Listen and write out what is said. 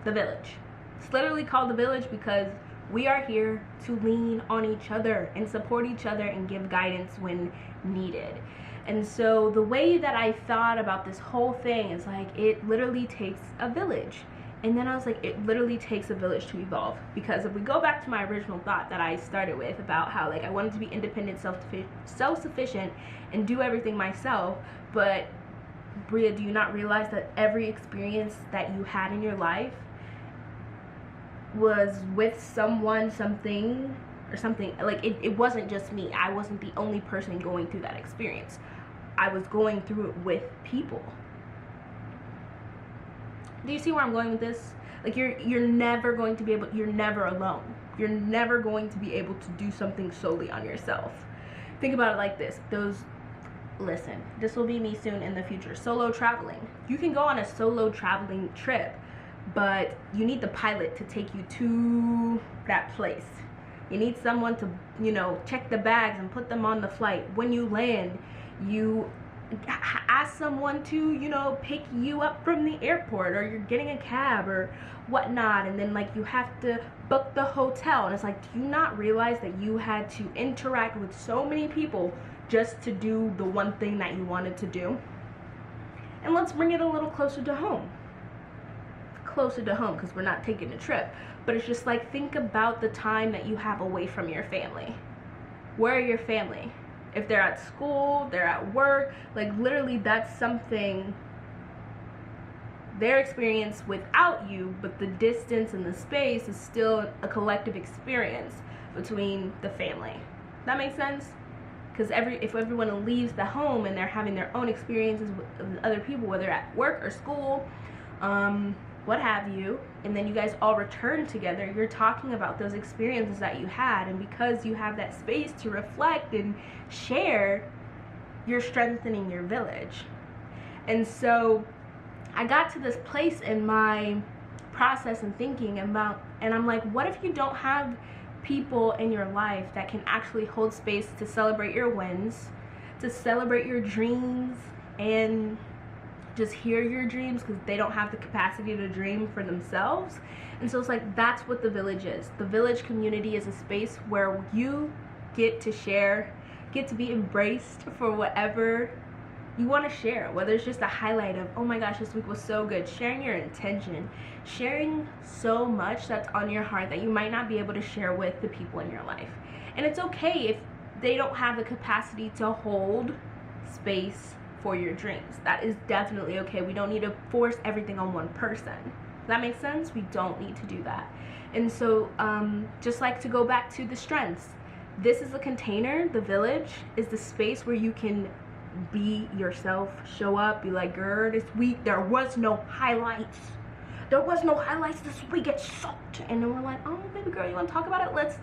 the village. It's literally called the village because we are here to lean on each other and support each other and give guidance when needed. And so the way that I thought about this whole thing is like, it literally takes a village. And then I was like, it literally takes a village to evolve. Because if we go back to my original thought that I started with about how like I wanted to be independent, self-sufficient and do everything myself, but Bria, do you not realize that every experience that you had in your life was with someone, something, or something? Like it wasn't just me. I wasn't the only person going through that experience. I was going through it with people. Do you see where I'm going with this? Like you're never going to be able, you're never alone. You're never going to be able to do something solely on yourself. Think about it like this. Listen, this will be me soon in the future. Solo traveling. You can go on a solo traveling trip, but you need the pilot to take you to that place. You need someone to, check the bags and put them on the flight. When you land, you ask someone to, pick you up from the airport, or you're getting a cab or whatnot, and then like you have to book the hotel. And it's like, do you not realize that you had to interact with so many people just to do the one thing that you wanted to do? And let's bring it a little closer to home. Because we're not taking a trip, but it's just like, think about the time that you have away from your family. Where are your family? If they're at school, they're at work, like literally that's something, their experience without you, but the distance and the space is still a collective experience between the family. That makes sense? Because if everyone leaves the home and they're having their own experiences with other people, whether at work or school, what have you, and then you guys all return together, you're talking about those experiences that you had, and because you have that space to reflect and share, you're strengthening your village. And so I got to this place in my process and thinking about, and I'm like, what if you don't have people in your life that can actually hold space to celebrate your wins, to celebrate your dreams, and just hear your dreams, because they don't have the capacity to dream for themselves. And so it's like, that's what the village is. The village community is a space where you get to share, get to be embraced for whatever you want to share, whether it's just a highlight of, oh my gosh, this week was so good, sharing your intention, sharing so much that's on your heart that you might not be able to share with the people in your life. And it's okay if they don't have the capacity to hold space for your dreams. That is definitely okay. We don't need to force everything on one person. Does that make sense? We don't need to do that. And so just like to go back to the strengths, this is a container. The village is the space where you can be yourself, show up, be like, girl, this week there was no highlights. There was no highlights this week. It sucked. And then we're like, oh, baby girl, you want to talk about it? Let's